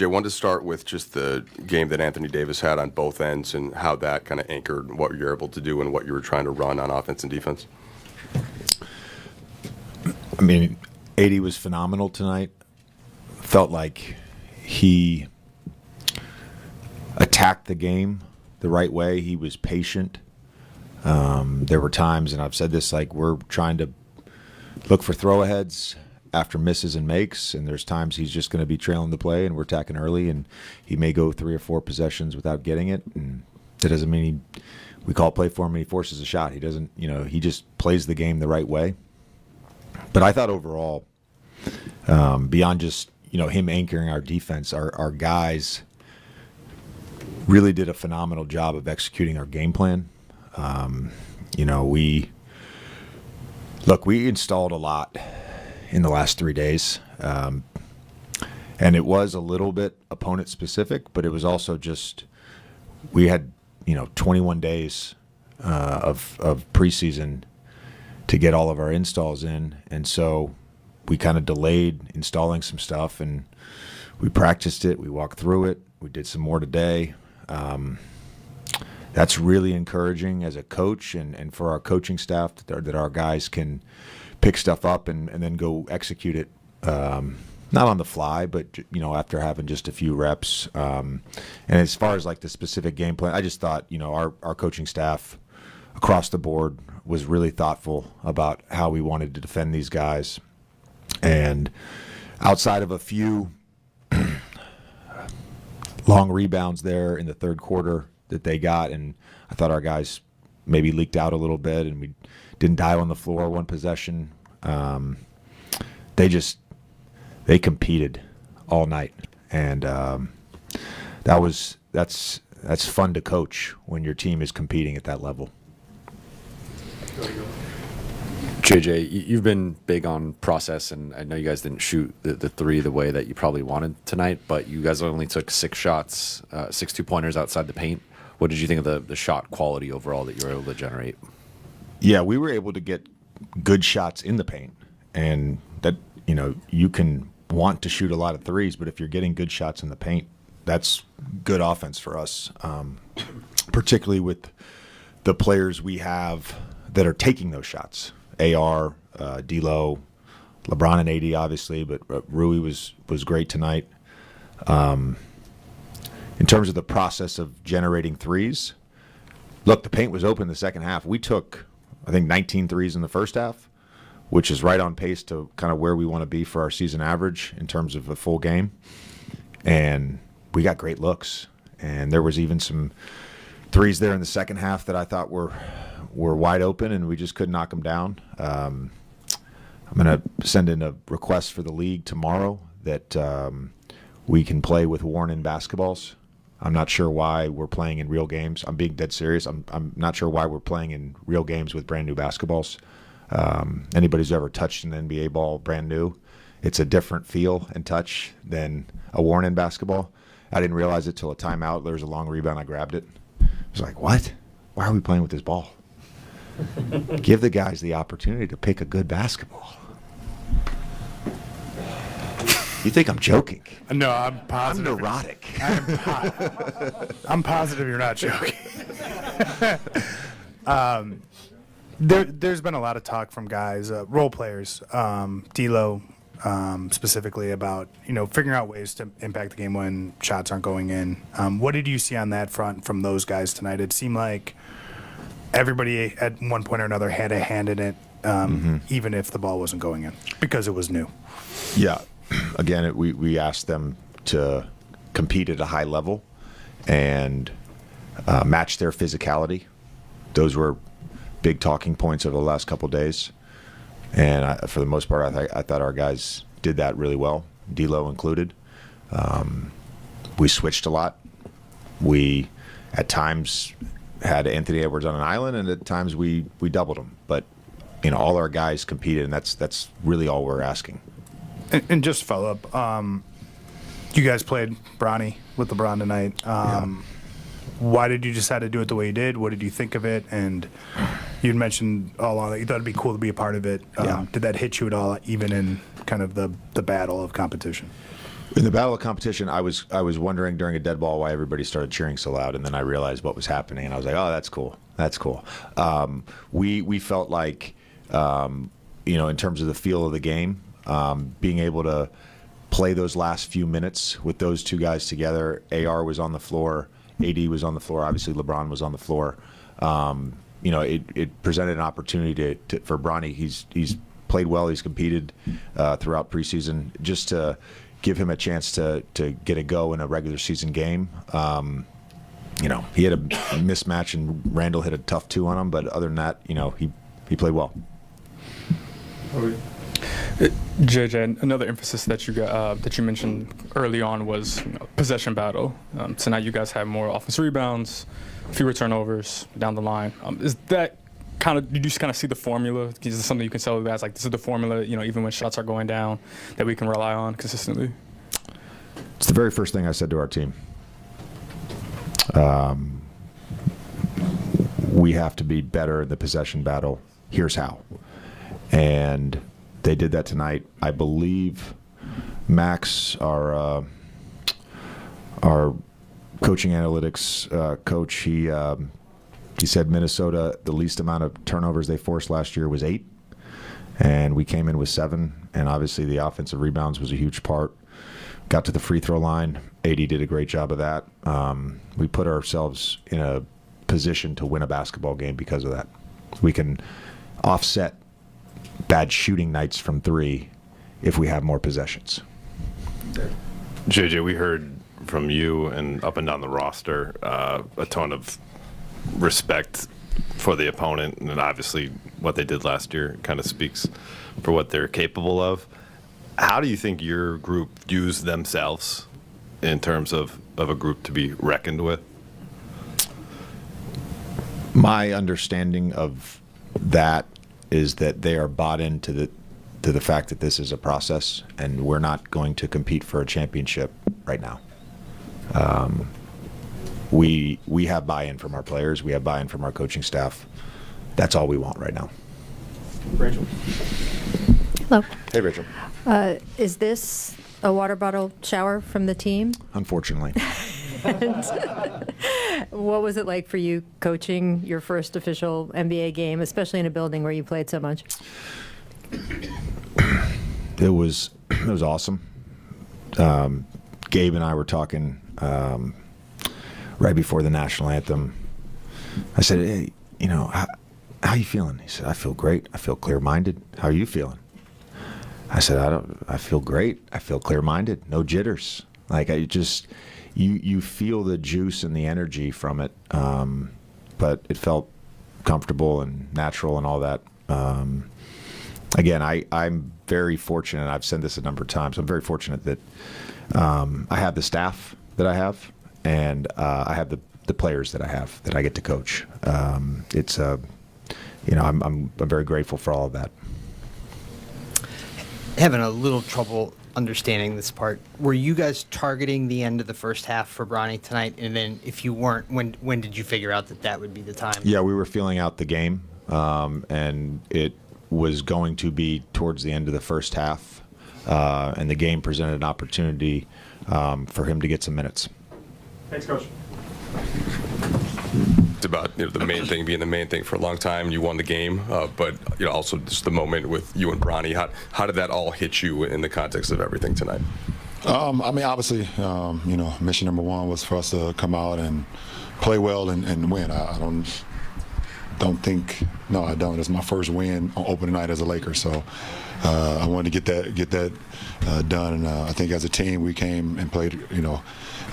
I wanted to start with just the game that Anthony Davis had on both ends and how that kind of anchored what you're able to do and what you were trying to run on offense and defense. I mean, AD was phenomenal tonight. Felt like he attacked the game the right way. He was patient. There were times, and I've said this, like we're trying to look for throw-aheads after misses and makes, and there's times he's just going to be trailing the play, and we're attacking early, and he may go 3 or 4 possessions without getting it, and that doesn't mean we call play for him and he forces a shot. He doesn't, he just plays the game the right way. But I thought overall, beyond just him anchoring our defense, our guys really did a phenomenal job of executing our game plan. We installed a lot in the last 3 days, and it was a little bit opponent specific, but it was also just we had 21 days of preseason to get all of our installs in, and so we kind of delayed installing some stuff, and we practiced it, we walked through it, we did some more today. That's really encouraging as a coach and for our coaching staff that our guys can pick stuff up and then go execute it, not on the fly, but after having just a few reps. And as far as like the specific game plan, I just thought our coaching staff across the board was really thoughtful about how we wanted to defend these guys. And outside of a few long rebounds there in the third quarter that they got, and I thought our guys maybe leaked out a little bit and we didn't dial on the floor one possession. They competed all night, and that's fun to coach when your team is competing at that level. JJ, you've been big on process, and I know you guys didn't shoot the three the way that you probably wanted tonight, but you guys only took 6 shots, 6 two-pointers outside the paint. What did you think of the shot quality overall that you were able to generate? Yeah, we were able to get good shots in the paint, and that you can want to shoot a lot of threes, but if you're getting good shots in the paint, that's good offense for us, particularly with the players we have that are taking those shots. AR, D'Lo, LeBron and AD obviously, but Rui was great tonight. In terms of the process of generating threes, look, the paint was open in the second half. We took, I think, 19 threes in the first half, which is right on pace to kind of where we want to be for our season average in terms of a full game. And we got great looks. And there was even some threes there in the second half that I thought were wide open, and we just couldn't knock them down. I'm going to send in a request for the league tomorrow that we can play with worn-in basketballs. I'm not sure why we're playing in real games. I'm being dead serious. I'm not sure why we're playing in real games with brand new basketballs. Anybody who's ever touched an NBA ball brand new, it's a different feel and touch than a worn-in basketball. I didn't realize it till a timeout. There was a long rebound. I grabbed it. I was like, what? Why are we playing with this ball? Give the guys the opportunity to pick a good basketball. You think I'm joking? No, I'm positive. I'm neurotic. I'm positive you're not joking. There's been a lot of talk from guys, role players, D'Lo specifically, about figuring out ways to impact the game when shots aren't going in. What did you see on that front from those guys tonight? It seemed like everybody at one point or another had a hand in it, even if the ball wasn't going in, because it was new. Yeah. Again, we asked them to compete at a high level and match their physicality. Those were big talking points over the last couple of days. And for the most part, I thought our guys did that really well, D'Lo included. We switched a lot. We, at times, had Anthony Edwards on an island, and at times we doubled him. But all our guys competed, and that's really all we're asking. And just to follow up, you guys played Bronny with LeBron tonight. Why did you decide to do it the way you did? What did you think of it? And you'd mentioned all along that you thought it'd be cool to be a part of it. Did that hit you at all, even in kind of the battle of competition? In the battle of competition, I was wondering during a dead ball why everybody started cheering so loud, and then I realized what was happening, and I was like, oh, that's cool. That's cool. We felt like, in terms of the feel of the game, being able to play those last few minutes with those two guys together. AR was on the floor, AD was on the floor, obviously LeBron was on the floor. It presented an opportunity for Bronny. He's played well. He's competed throughout preseason. Just to give him a chance to get a go in a regular season game. He had a mismatch and Randall hit a tough 2 on him, but other than that, he played well. JJ, another emphasis that you mentioned early on was possession battle. Tonight you guys had more offensive rebounds, fewer turnovers down the line. Is that did you just kind of see the formula? Is this something you can tell the guys, like, this is the formula, even when shots are going down, that we can rely on consistently? It's the very first thing I said to our team. We have to be better in the possession battle. Here's how. And they did that tonight. I believe Max, our coaching analytics coach, he said Minnesota, the least amount of turnovers they forced last year was 8, and we came in with 7, and obviously the offensive rebounds was a huge part. Got to the free throw line. AD did a great job of that. We put ourselves in a position to win a basketball game because of that. We can offset bad shooting nights from 3 if we have more possessions. JJ, we heard from you and up and down the roster a ton of respect for the opponent, and obviously what they did last year kind of speaks for what they're capable of. How do you think your group views themselves in terms of a group to be reckoned with? My understanding of that is that they are bought into the fact that this is a process, and we're not going to compete for a championship right now. We have buy-in from our players. We have buy-in from our coaching staff. That's all we want right now. Rachel. Hello. Hey, Rachel. Is this a water bottle shower from the team? Unfortunately. What was it like for you coaching your first official NBA game, especially in a building where you played so much? It was awesome. Gabe and I were talking right before the national anthem. I said, hey, how are you feeling? He said, I feel great. I feel clear-minded. How are you feeling? I said, I feel great. I feel clear-minded. No jitters. Like, you feel the juice and the energy from it, but it felt comfortable and natural and all that. Again, I'm very fortunate. I've said this a number of times. I'm very fortunate that I have the staff that I have, and I have the players that I have that I get to coach. I'm very grateful for all of that. Having a little trouble understanding this part. Were you guys targeting the end of the first half for Bronny tonight? And then if you weren't, when did you figure out that would be the time? Yeah, we were feeling out the game, and it was going to be towards the end of the first half, and the game presented an opportunity for him to get some minutes. Thanks, Coach. It's about the main thing being the main thing for a long time. You won the game, but also just the moment with you and Bronny. How did that all hit you in the context of everything tonight? Obviously, mission number 1 was for us to come out and play well and win. I don't think. It's my first win on opening night as a Laker, so I wanted to get that done. And I think as a team we came and played,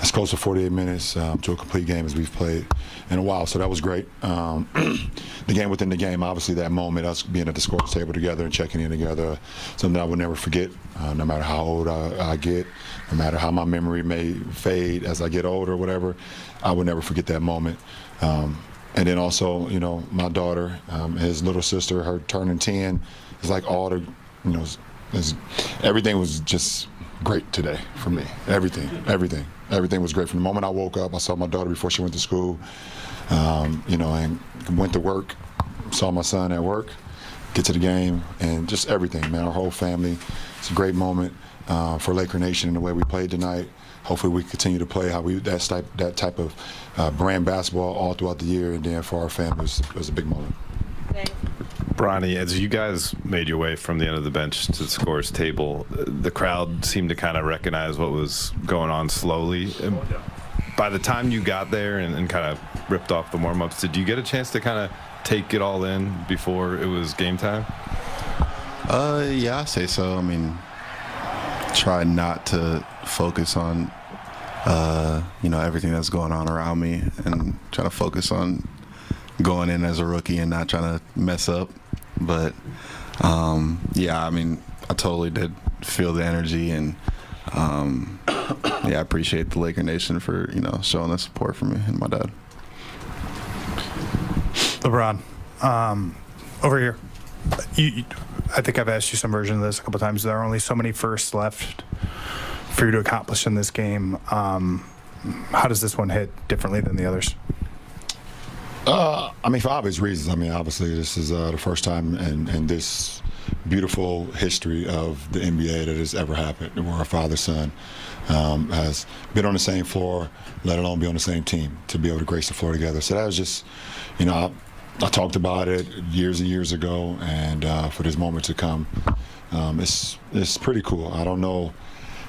as close to 48 minutes to a complete game as we've played in a while. So that was great. The game within the game, obviously that moment, us being at the scores table together and checking in together, something I would never forget, no matter how old I get, no matter how my memory may fade as I get older or whatever, I would never forget that moment. And then also, my daughter, his little sister, her turning 10, it's like all the, everything was just great today for me. Everything was great. From the moment I woke up, I saw my daughter before she went to school, and went to work, saw my son at work, get to the game, and just everything, man. Our whole family. It's a great moment for Laker Nation in the way we played tonight. Hopefully we continue to play how we that type of brand basketball all throughout the year, and then for our family, it was a big moment. Bronny, as you guys made your way from the end of the bench to the scorer's table, the crowd seemed to kind of recognize what was going on slowly. And by the time you got there and kind of ripped off the warm-ups, did you get a chance to kind of take it all in before it was game time? Yeah, I say so. I mean, try not to focus on, everything that's going on around me, and try to focus on going in as a rookie and not trying to mess up. But, yeah, I mean, I totally did feel the energy, and, I appreciate the Laker Nation for, showing the support for me and my dad. LeBron, over here. I think I've asked you some version of this a couple times. There are only so many firsts left for you to accomplish in this game. How does this one hit differently than the others? I mean, for obvious reasons. I mean, obviously, this is the first time in this beautiful history of the NBA that has ever happened, where a father-son has been on the same floor, let alone be on the same team, to be able to grace the floor together. So that was just, I talked about it years and years ago, and for this moment to come, it's pretty cool. I don't know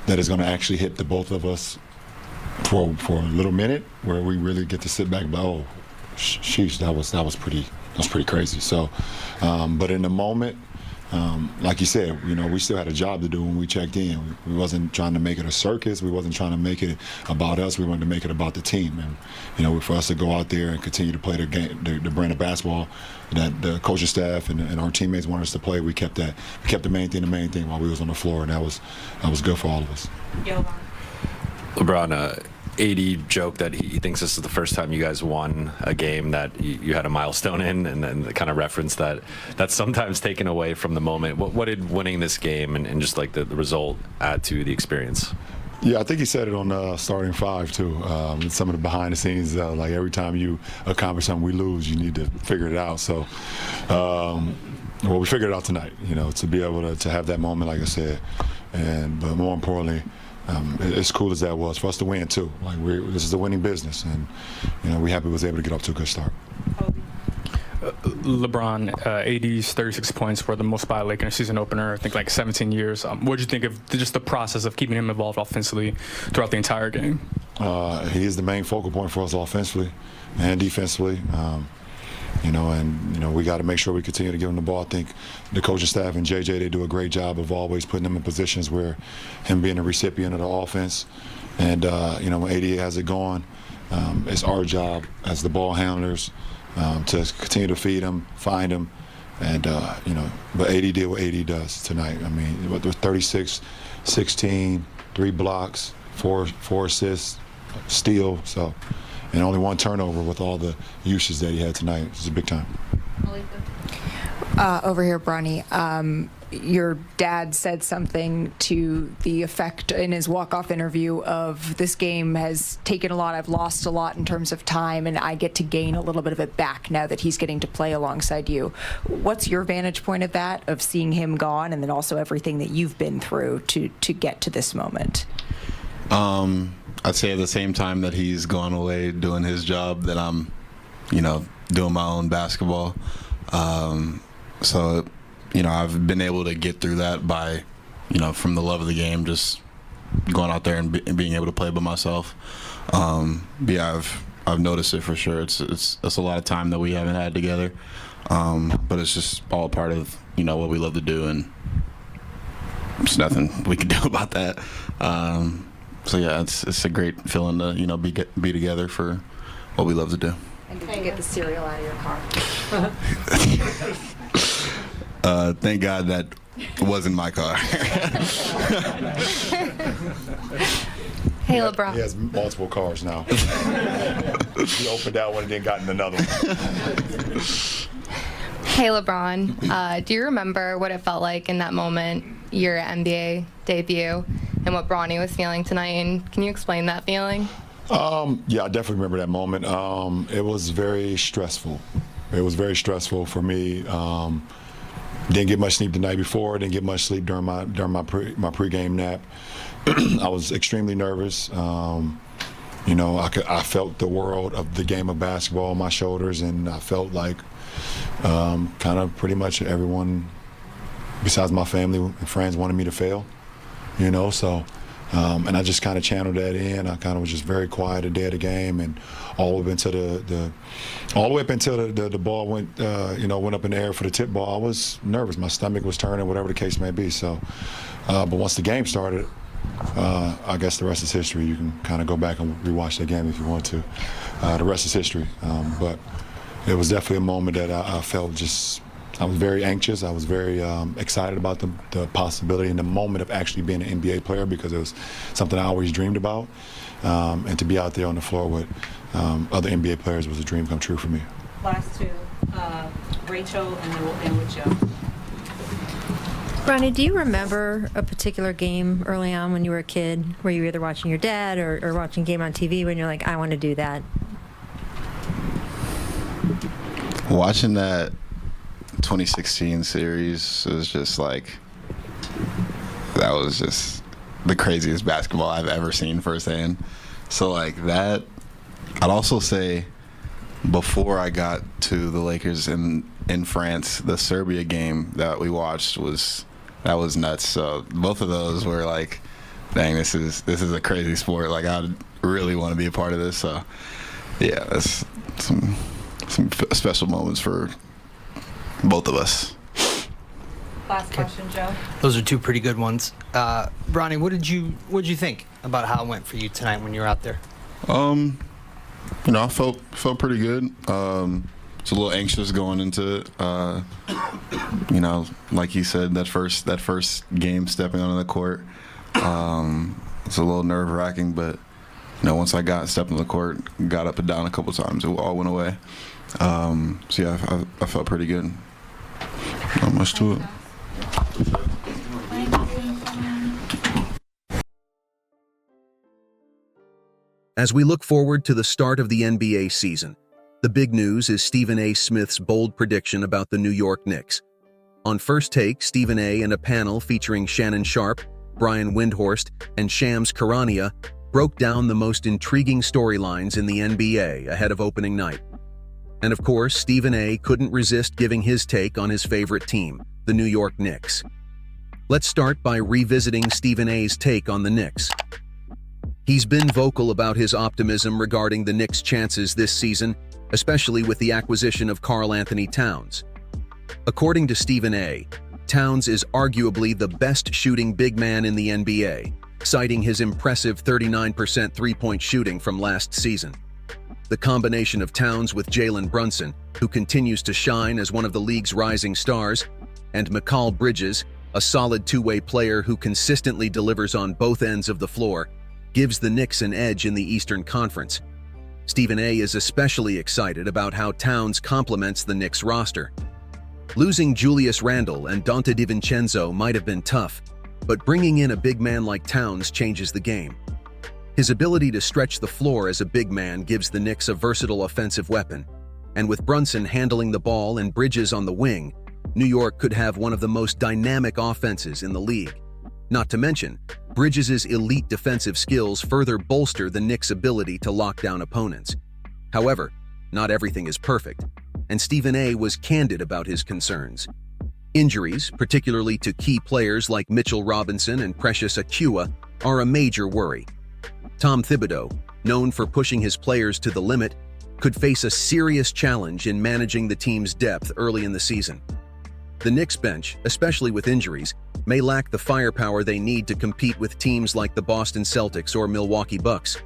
that it's going to actually hit the both of us for a little minute, where we really get to sit back and go, oh, sheesh, that was pretty crazy. So, but in the moment, like you said, we still had a job to do when we checked in. We wasn't trying to make it a circus. We wasn't trying to make it about us. We wanted to make it about the team. And, for us to go out there and continue to play the game, the brand of basketball that the coaching staff and our teammates wanted us to play, we kept the main thing while we was on the floor, and that was good for all of us. LeBron, AD joked that he thinks this is the first time you guys won a game that you had a milestone in, and then kind of referenced that's sometimes taken away from the moment. What did winning this game and just like the result add to the experience? Yeah, I think he said it on Starting Five too. Some of the behind the scenes, like every time you accomplish something we lose, you need to figure it out. So, we figured it out tonight. To be able to have that moment, like I said, but more importantly, as cool as that was for us to win too. Like this is a winning business, and we happy we was able to get off to a good start. LeBron, AD's 36 points were the most by a Laker in a season opener, I think like 17 years. What did you think of just the process of keeping him involved offensively throughout the entire game? He is the main focal point for us offensively and defensively. We got to make sure we continue to give him the ball. I think the coaching staff and JJ, they do a great job of always putting him in positions where him being a recipient of the offense. And, when AD has it going, it's our job as the ball handlers to continue to feed him, find him. And, but AD did what AD does tonight. I mean, there was 36, 16, 3 blocks, 4 assists, steal. So. And only 1 turnover with all the usage that he had tonight. It's a big time. Over here, Bronny. Your dad said something to the effect in his walk-off interview of this game has taken a lot, I've lost a lot in terms of time, and I get to gain a little bit of it back now that he's getting to play alongside you. What's your vantage point of that, of seeing him gone, and then also everything that you've been through to get to this moment? I'd say at the same time that he's gone away doing his job, that I'm, doing my own basketball. So, I've been able to get through that by, from the love of the game, just going out there and being able to play by myself. Yeah, I've noticed it for sure. It's a lot of time that we haven't had together. But it's just all part of, what we love to do, and there's nothing we can do about that. So yeah, it's a great feeling to be together for what we love to do. And did you get the cereal out of your car? Thank God that wasn't my car. Hey, LeBron. He has multiple cars now. He opened that one and then got in another one. Hey, LeBron. Do you remember what it felt like in that moment, your NBA debut, and what Bronny was feeling tonight? And can you explain that feeling? Yeah, I definitely remember that moment. It was very stressful. It was very stressful for me. Didn't get much sleep the night before. Didn't get much sleep during my pregame nap. I was extremely nervous. I felt the world of the game of basketball on my shoulders, and I felt like kind of pretty much everyone besides my family and friends wanted me to fail. And I just kind of channeled that in. I kind of was just very quiet the day of the game, and all the way up until the ball went up in the air for the tip ball. I was nervous. My stomach was turning, whatever the case may be. So, but once the game started, I guess the rest is history. You can kind of go back and rewatch the game if you want to. The rest is history. But it was definitely a moment that I felt just. I was very anxious. I was very excited about the possibility and the moment of actually being an NBA player, because it was something I always dreamed about. And to be out there on the floor with other NBA players was a dream come true for me. Last two, Rachel and then we'll end with Joe. Ronnie, do you remember a particular game early on when you were a kid where you were either watching your dad or watching a game on TV when you're like, I want to do that? Watching that 2016 series was just like, that was just the craziest basketball I've ever seen firsthand. So like that, I'd also say before I got to the Lakers in France, the Serbia game that we watched was nuts. So both of those were like, dang, this is a crazy sport. Like I really want to be a part of this. So yeah, that's some special moments for both of us. Last question, Joe. Those are two pretty good ones. Bronny, what did you think about how it went for you tonight when you were out there? I felt pretty good. Was a little anxious going into it. Like you said, that first game stepping onto the court, it's a little nerve-wracking, but once I stepped on the court, got up and down a couple times, it all went away. So yeah, I felt pretty good. Not much to it. As we look forward to the start of the NBA season, the big news is Stephen A. Smith's bold prediction about the New York Knicks. On First Take, Stephen A. and a panel featuring Shannon Sharpe, Brian Windhorst, and Shams Charania broke down the most intriguing storylines in the NBA ahead of opening night. And of course, Stephen A. couldn't resist giving his take on his favorite team, the New York Knicks. Let's start by revisiting Stephen A.'s take on the Knicks. He's been vocal about his optimism regarding the Knicks' chances this season, especially with the acquisition of Karl Anthony Towns. According to Stephen A., Towns is arguably the best shooting big man in the NBA, citing his impressive 39% three-point shooting from last season. The combination of Towns with Jalen Brunson, who continues to shine as one of the league's rising stars, and Mikal Bridges, a solid two-way player who consistently delivers on both ends of the floor, gives the Knicks an edge in the Eastern Conference. Stephen A. is especially excited about how Towns complements the Knicks roster. Losing Julius Randle and Dante DiVincenzo might have been tough, but bringing in a big man like Towns changes the game. His ability to stretch the floor as a big man gives the Knicks a versatile offensive weapon, and with Brunson handling the ball and Bridges on the wing, New York could have one of the most dynamic offenses in the league. Not to mention, Bridges' elite defensive skills further bolster the Knicks' ability to lock down opponents. However, not everything is perfect, and Stephen A. was candid about his concerns. Injuries, particularly to key players like Mitchell Robinson and Precious Achiuwa, are a major worry. Tom Thibodeau, known for pushing his players to the limit, could face a serious challenge in managing the team's depth early in the season. The Knicks bench, especially with injuries, may lack the firepower they need to compete with teams like the Boston Celtics or Milwaukee Bucks.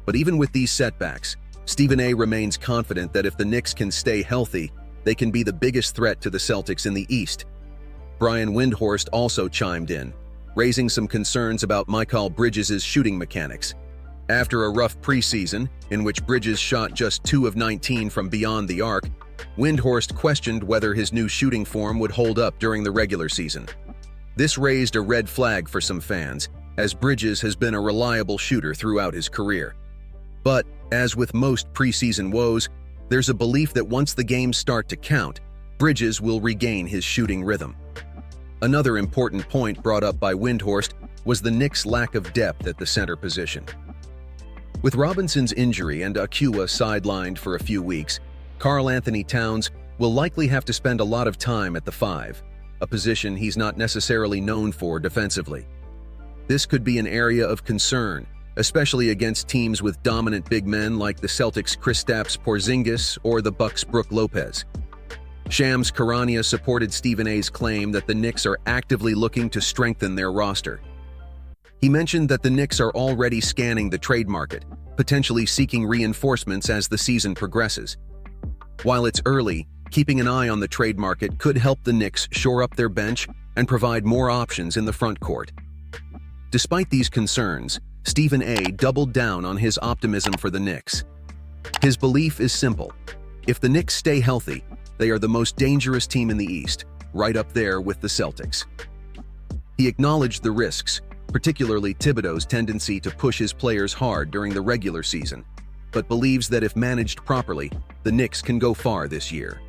But even with these setbacks, Stephen A. remains confident that if the Knicks can stay healthy, they can be the biggest threat to the Celtics in the East. Brian Windhorst also chimed in, raising some concerns about Mikal Bridges' shooting mechanics. After a rough preseason, in which Bridges shot just 2 of 19 from beyond the arc, Windhorst questioned whether his new shooting form would hold up during the regular season. This raised a red flag for some fans, as Bridges has been a reliable shooter throughout his career. But, as with most preseason woes, there's a belief that once the games start to count, Bridges will regain his shooting rhythm. Another important point brought up by Windhorst was the Knicks' lack of depth at the center position. With Robinson's injury and Akua sidelined for a few weeks, Karl Anthony Towns will likely have to spend a lot of time at the 5, a position he's not necessarily known for defensively. This could be an area of concern, especially against teams with dominant big men like the Celtics' Kristaps Porzingis or the Bucks' Brook Lopez. Shams Charania supported Stephen A's claim that the Knicks are actively looking to strengthen their roster. He mentioned that the Knicks are already scanning the trade market, potentially seeking reinforcements as the season progresses. While it's early, keeping an eye on the trade market could help the Knicks shore up their bench and provide more options in the front court. Despite these concerns, Stephen A doubled down on his optimism for the Knicks. His belief is simple. If the Knicks stay healthy, they are the most dangerous team in the East, right up there with the Celtics. He acknowledged the risks, particularly Thibodeau's tendency to push his players hard during the regular season, but believes that if managed properly, the Knicks can go far this year.